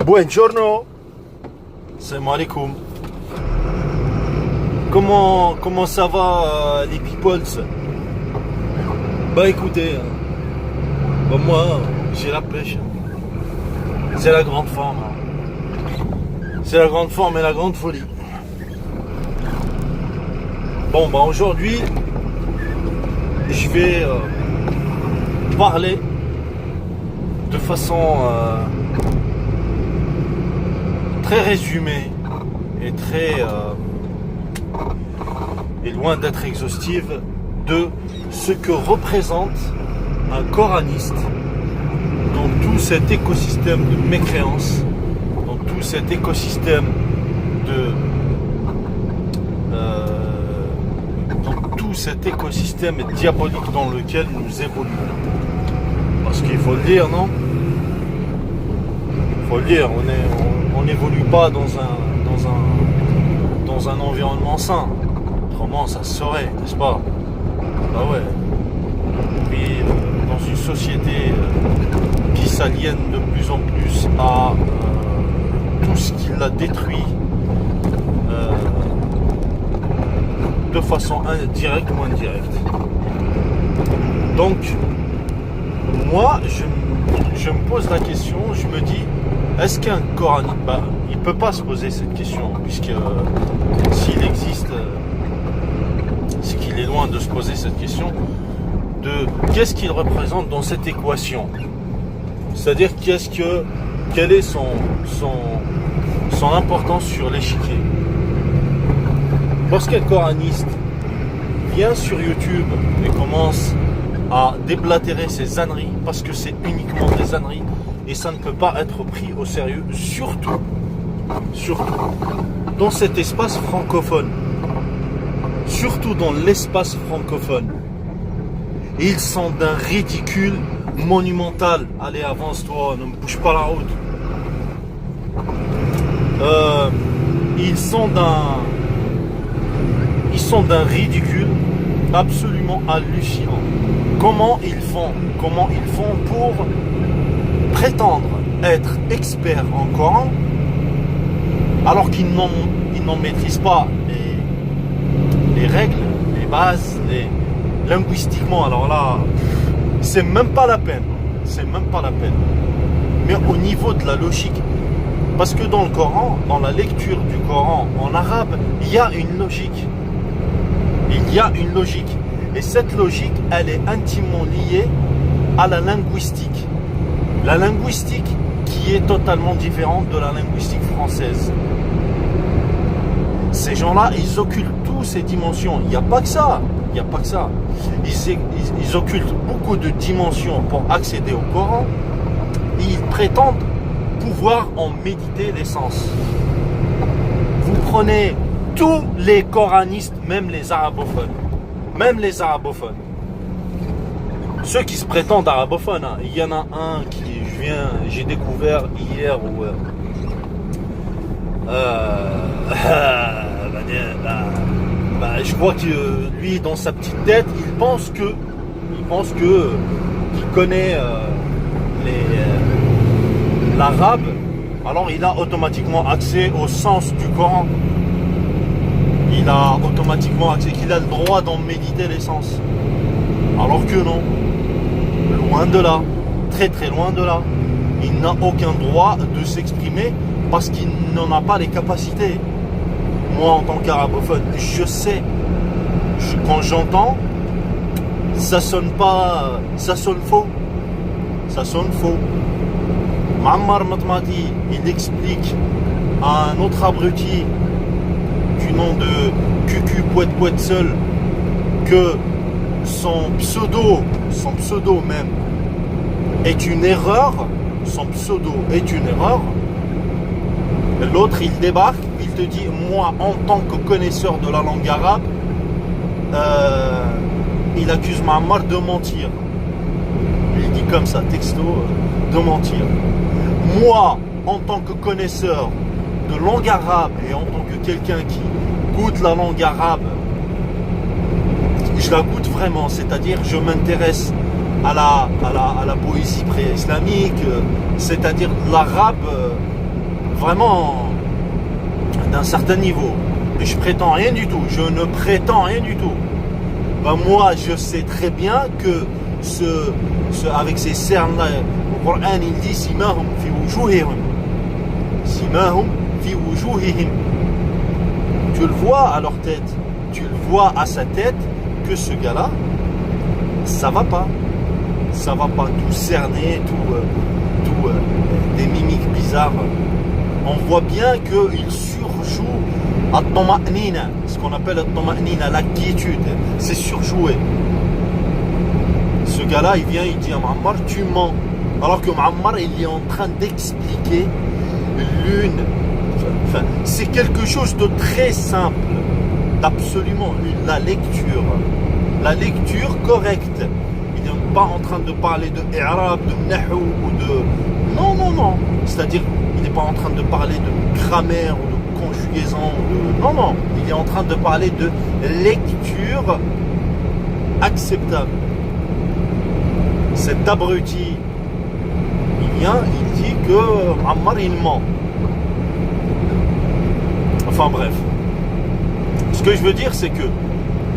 Buongiorno, salam alaikum. Comment ça va les peoples? Bah écoutez, moi j'ai la pêche. C'est la grande forme. C'est la grande forme et la grande folie. Bon bah aujourd'hui je vais parler de façon très résumée et et loin d'être exhaustive de ce que représente un coraniste dans tout cet écosystème de mécréance, dans tout cet écosystème cet écosystème diabolique dans lequel nous évoluons. Parce qu'il faut le dire, non? Il faut le dire, on n'évolue pas dans un environnement sain. Autrement, ça se saurait, n'est-ce pas? Bah ouais. Puis, dans une société qui s'aliène de plus en plus à tout ce qui l'a détruit, de façon directe ou indirecte. Donc, moi, je me pose la question, je me dis, est-ce qu'un coraniste, il ne peut pas se poser cette question, puisque s'il existe, c'est qu'il est loin de se poser cette question, de qu'est-ce qu'il représente dans cette équation. C'est-à-dire, quelle est son importance sur l'échiquier. Lorsqu'un coraniste vient sur YouTube et commence à déblatérer ses âneries, parce que c'est uniquement des âneries, et ça ne peut pas être pris au sérieux, surtout dans cet espace francophone, surtout dans l'espace francophone. Et ils sont d'un ridicule monumental. Allez, avance-toi, ne me bouge pas la route. Ils sont d'un ridicule absolument hallucinant. Comment ils font pour prétendre être experts en Coran alors qu'ils n'en maîtrisent pas les règles, les bases, linguistiquement. Alors là, c'est même pas la peine. Mais au niveau de la logique, parce que dans le Coran, dans la lecture du Coran en arabe, il y a une logique. Et cette logique, elle est intimement liée à la linguistique. La linguistique qui est totalement différente de la linguistique française. Ces gens-là, ils occultent toutes ces dimensions. Il n'y a pas que ça. Ils occultent beaucoup de dimensions pour accéder au Coran. Et ils prétendent pouvoir en méditer l'essence. Vous prenez tous les coranistes, même les arabophones. Ceux qui se prétendent arabophones, hein. Il y en a un j'ai découvert hier où je crois que lui, dans sa petite tête, il pense qu'il connaît l'arabe, alors il a automatiquement accès au sens du Coran. Il a automatiquement accès, qu'il a le droit d'en méditer l'essence. Alors que non. Loin de là. Très très loin de là. Il n'a aucun droit de s'exprimer parce qu'il n'en a pas les capacités. Moi, en tant qu'arabophone, je sais. Quand j'entends, ça sonne pas. Ça sonne faux. Ma'ammar Matmati, il explique à un autre abruti du nom de Cucu Pouet Pouet Seul que son pseudo même est une erreur. Et l'autre, il débarque, il te dit, moi, en tant que connaisseur de la langue arabe, il accuse Ma'ammar de mentir. Il dit comme ça, texto, de mentir. Moi, en tant que connaisseur de langue arabe et en tant que quelqu'un qui goûte la langue arabe, je la goûte vraiment, c'est-à-dire je m'intéresse à la poésie pré-islamique, c'est-à-dire l'arabe vraiment d'un certain niveau. Et je prétends rien du tout. Je ne prétends rien du tout. Ben moi, je sais très bien que avec ces cernes-là, le Coran, il dit Simahum fi wujuhihim. Simahum fi wujuhihim. Tu le vois à leur tête. Tu le vois à sa tête que ce gars-là, ça va pas. Ça va pas. Tout cerné, tout des mimiques bizarres. On voit bien qu'il surjoue at-tama'nina, ce qu'on appelle at-tama'nina, la quiétude. C'est surjoué. Ce gars-là, il vient, il dit à Muammar, tu mens. Alors que Muammar, il est en train d'expliquer c'est quelque chose de très simple, d'absolument la lecture. La lecture correcte. Il n'est pas en train de parler de i'rab, de nahu ou de... Non. C'est-à-dire, il n'est pas en train de parler de grammaire ou de conjugaison. Non. Il est en train de parler de lecture acceptable. Cet abruti, il vient, il dit que Ammar, il ment. Enfin bref. Ce que je veux dire, c'est que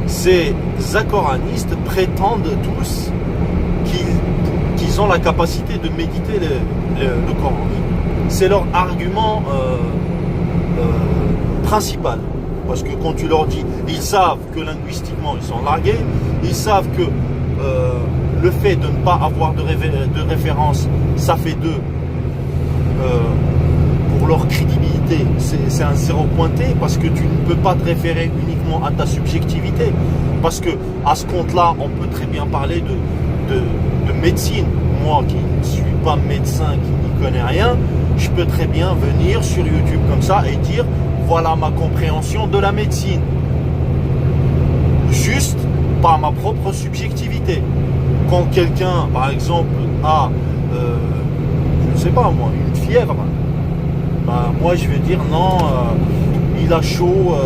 ces acoranistes prétendent tous qu'ils ont la capacité de méditer le Coran. C'est leur argument principal. Parce que quand tu leur dis, ils savent que linguistiquement ils sont largués, ils savent que le fait de ne pas avoir de référence, ça fait d'eux, pour leur crédibilité, c'est un zéro pointé, parce que tu ne peux pas te référer uniquement à ta subjectivité. Parce que à ce compte-là, on peut très bien parler de médecine. Moi qui ne suis pas médecin, qui n'y connais rien, je peux très bien venir sur YouTube comme ça et dire voilà ma compréhension de la médecine. Juste par ma propre subjectivité. Quand quelqu'un, par exemple, a, je ne sais pas moi, une fièvre, ben, moi je vais dire non, il a chaud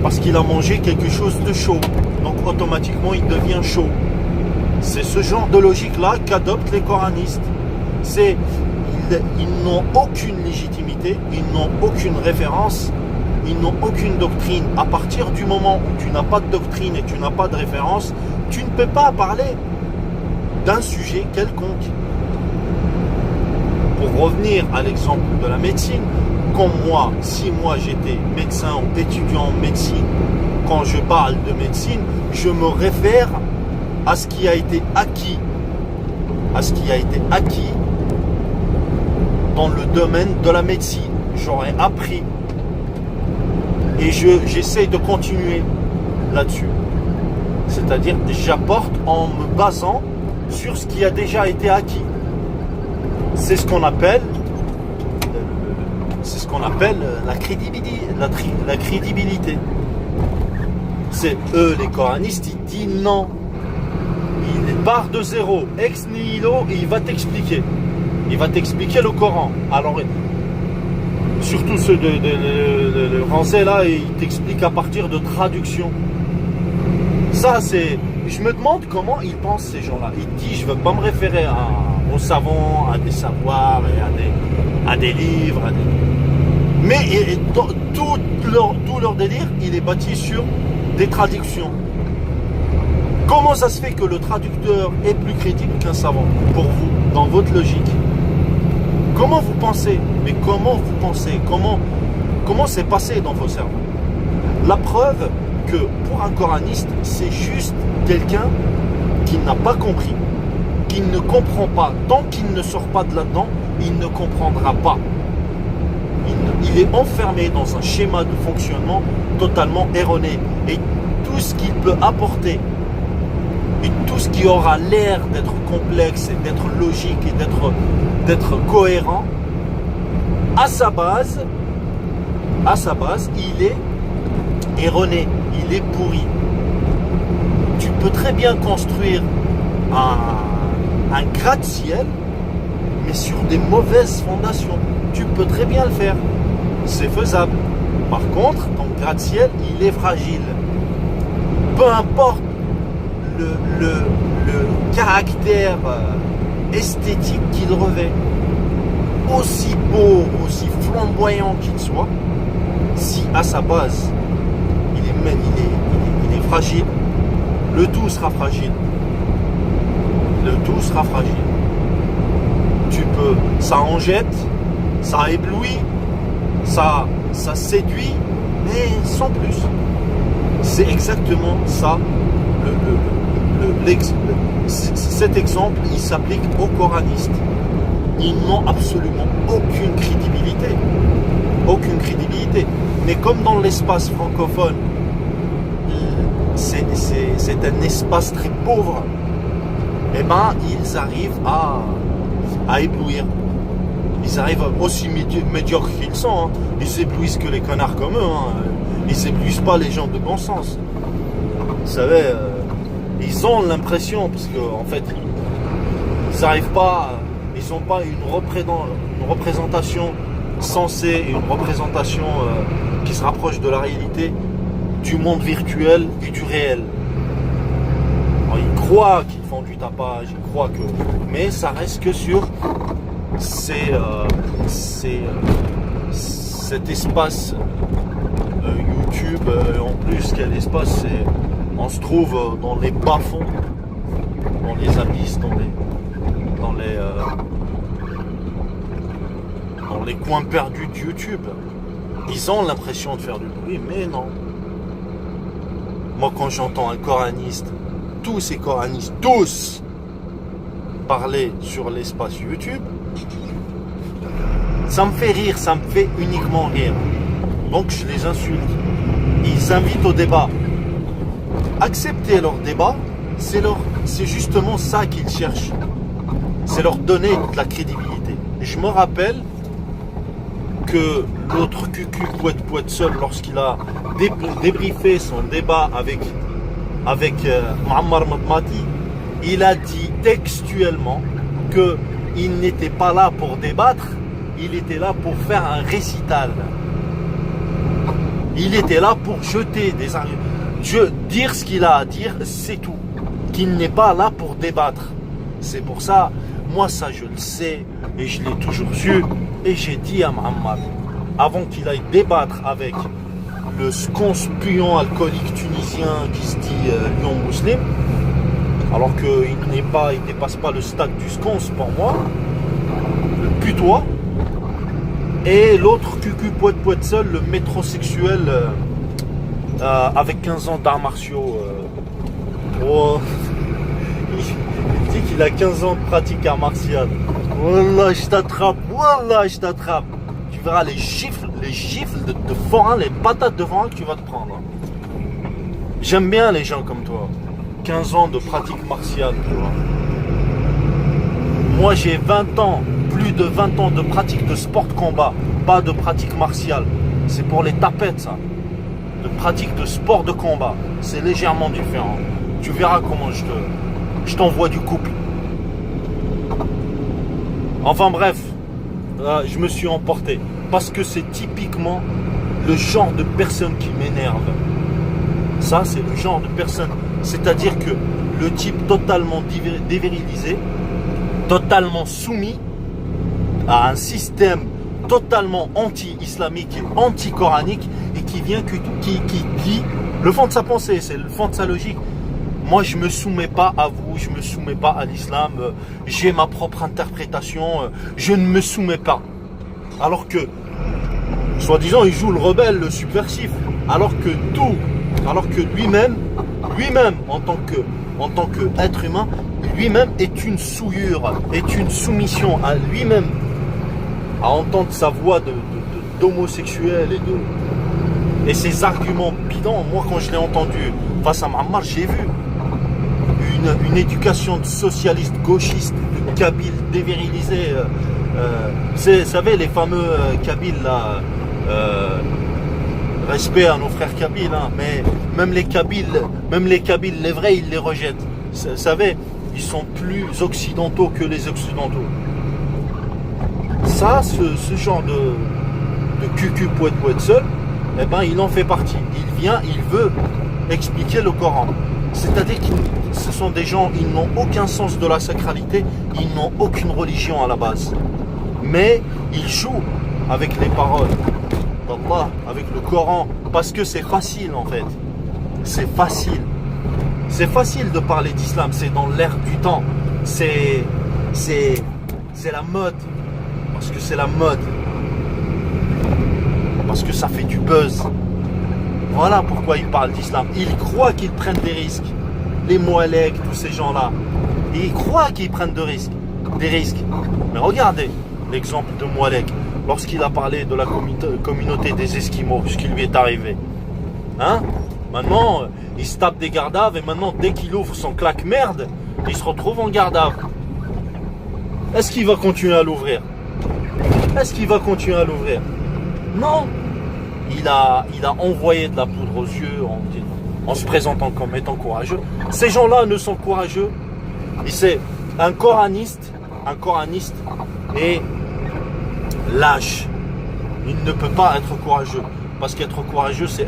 parce qu'il a mangé quelque chose de chaud. Donc automatiquement il devient chaud. C'est ce genre de logique-là qu'adoptent les coranistes. Ils n'ont aucune légitimité, ils n'ont aucune référence, ils n'ont aucune doctrine. À partir du moment où tu n'as pas de doctrine et tu n'as pas de référence, tu ne peux pas parler d'un sujet quelconque. Pour revenir à l'exemple de la médecine, comme moi, si moi j'étais médecin ou étudiant en médecine, quand je parle de médecine, je me réfère à ce qui a été acquis, dans le domaine de la médecine. J'aurais appris et j'essaie de continuer là-dessus. C'est-à-dire, j'apporte en me basant sur ce qui a déjà été acquis. C'est ce qu'on appelle la crédibilité. C'est eux, les coranistes, ils disent non. Il part de zéro, ex nihilo, et il va t'expliquer. Il va t'expliquer le Coran. Alors, surtout ceux de français là, ils t'expliquent à partir de traduction. Ça, c'est... Je me demande comment ils pensent, ces gens-là. Ils disent, je ne veux pas me référer aux savants, à des savoirs, et à des livres. Mais tout leur délire, il est bâti sur des traductions. Comment ça se fait que le traducteur est plus crédible qu'un savant, pour vous, dans votre logique? Comment vous pensez? Mais comment vous pensez? Comment c'est passé dans vos cerveaux? La preuve que pour un coraniste, c'est juste quelqu'un qui n'a pas compris, qui ne comprend pas. Tant qu'il ne sort pas de là-dedans, il ne comprendra pas. Il est enfermé dans un schéma de fonctionnement totalement erroné. Et tout ce qu'il peut apporter, et tout ce qui aura l'air d'être complexe, et d'être logique, et d'être cohérent, à sa base, il est erroné, il est pourri. Tu peux très bien construire un gratte-ciel, mais sur des mauvaises fondations. Tu peux très bien le faire. C'est faisable. Par contre, ton gratte-ciel, il est fragile. Peu importe le caractère esthétique qu'il revêt. Aussi beau, aussi flamboyant qu'il soit, si à sa base, il est fragile, le tout sera fragile. Le tout sera fragile. Ça en jette, ça éblouit, ça séduit, mais sans plus. C'est exactement ça. Cet exemple, il s'applique aux coranistes. Ils n'ont absolument aucune crédibilité. Aucune crédibilité. Mais comme dans l'espace francophone, c'est un espace très pauvre, eh ben, ils arrivent à éblouir. Ils arrivent aussi médiocres qu'ils sont. Hein. Ils éblouissent que les connards comme eux. Hein. Ils éblouissent pas les gens de bon sens. Vous savez, ils ont l'impression, parce qu'en fait, ils n'arrivent pas, ils n'ont pas une représentation sensée, une représentation qui se rapproche de la réalité, du monde virtuel et du réel. Alors, ils croient qu'ils font du tapage, ils croient que... Mais ça reste que sur cet espace YouTube. En plus, quel espace, on se trouve dans les bas-fonds, dans les abysses, dans les coins perdus de YouTube. Ils ont l'impression de faire du bruit, mais non. Moi, quand j'entends un coraniste, tous ces coranistes, tous, parler sur l'espace YouTube, ça me fait rire, ça me fait uniquement rire. Donc je les insulte. Ils invitent au débat. Accepter leur débat, c'est justement ça qu'ils cherchent. C'est leur donner de la crédibilité. Et je me rappelle que l'autre cucu poète seul, lorsqu'il a débriefé son débat avec Muammar Madmati, il a dit textuellement qu'il n'était pas là pour débattre, il était là pour faire un récital. Il était là pour jeter des arguments, dire ce qu'il a à dire, c'est tout. Qu'il n'est pas là pour débattre. C'est pour ça, moi ça je le sais, et je l'ai toujours su, et j'ai dit à Muammar, avant qu'il aille débattre avec le sconce-puant alcoolique tunisien qui se dit lion musulman, alors qu'il ne dépasse pas le stade du sconce pour moi, le putois, et l'autre cucu poète seul, le métrosexuel avec 15 ans d'arts martiaux. Il dit qu'il a 15 ans de pratique art martial. Wallah, je t'attrape, Tu verras les gifles de forain, les patates de forain que tu vas te prendre. J'aime bien les gens comme toi. 15 ans de pratique martiale, tu vois. Moi, j'ai 20 ans, plus de 20 ans de pratique de sport de combat, pas de pratique martiale. C'est pour les tapettes, ça. De pratique de sport de combat. C'est légèrement différent. Tu verras comment je t'envoie du couple. Enfin bref, je me suis emporté. Parce que c'est typiquement le genre de personne qui m'énerve. Ça, c'est le genre de personne. C'est-à-dire que le type totalement dévirilisé, totalement soumis à un système totalement anti-islamique et anti-coranique, et qui vient, qui dit le fond de sa pensée, c'est le fond de sa logique. Moi, je ne me soumets pas à vous, je ne me soumets pas à l'islam, j'ai ma propre interprétation, je ne me soumets pas. Alors que, soi-disant, il joue le rebelle, le subversif, alors que lui-même, en tant qu'être humain, lui-même est une souillure, est une soumission à lui-même, à entendre sa voix d'homosexuel et ses arguments bidons. Moi, quand je l'ai entendu face à Muammar, j'ai vu une éducation de socialiste gauchiste, de Kabyle dévirilisé. Vous savez, les fameux Kabyles là, respect à nos frères Kabyles, hein, mais même les Kabyles, les vrais, ils les rejettent. Vous savez, ils sont plus occidentaux que les occidentaux. Ça, ce genre de cucu poète seul, eh ben, il en fait partie. Il veut expliquer le Coran. C'est-à-dire que ce sont des gens, ils n'ont aucun sens de la sacralité, ils n'ont aucune religion à la base. Mais ils jouent avec les paroles d'Allah, avec le Coran, parce que c'est facile en fait. C'est facile. C'est facile de parler d'islam, c'est dans l'air du temps. C'est la mode. Parce que c'est la mode. Parce que ça fait du buzz. Voilà pourquoi ils parlent d'islam. Ils croient qu'ils prennent des risques. Les Moualek, tous ces gens-là. Ils croient qu'ils prennent des risques. Mais regardez l'exemple de Moualek. Lorsqu'il a parlé de la communauté des Esquimaux, ce qui lui est arrivé. Hein? Maintenant, il se tape des gardaves et maintenant, dès qu'il ouvre son claque-merde, il se retrouve en gardave. Est-ce qu'il va continuer à l'ouvrir? Non. Il a envoyé de la poudre aux yeux en se présentant comme étant courageux. Ces gens-là ne sont courageux. Et c'est un coraniste est lâche. Il ne peut pas être courageux. Parce qu'être courageux, c'est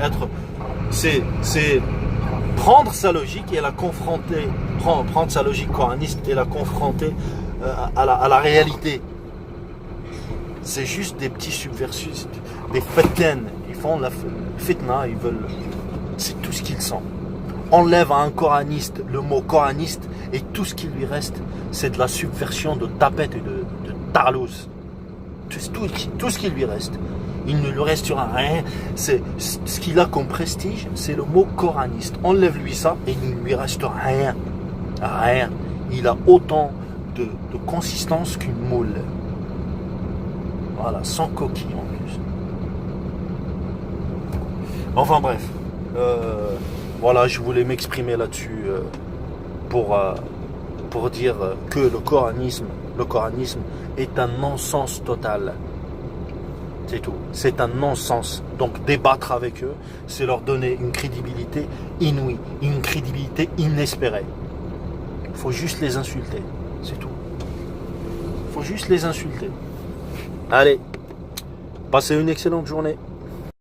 prendre sa logique et la confronter, prendre sa logique coraniste et la confronter à la réalité. C'est juste des petits subversifs, des fetaines. Ils font la fitna, ils veulent. C'est tout ce qu'ils sont. Enlève à un coraniste le mot coraniste et tout ce qui lui reste, c'est de la subversion de tapette et de tarlouse. Tout ce qui lui reste. Il ne lui restera rien. C'est ce qu'il a comme prestige, c'est le mot coraniste. Enlève-lui ça et il ne lui reste rien. Rien. Il a autant de consistance qu'une moule. Voilà, sans coquille en plus. Enfin bref. Voilà, je voulais m'exprimer là-dessus pour dire que le coranisme est un non-sens total. C'est tout. C'est un non-sens. Donc débattre avec eux, c'est leur donner une crédibilité inouïe, une crédibilité inespérée. Il faut juste les insulter. C'est tout. Il faut juste les insulter. Allez, passez une excellente journée.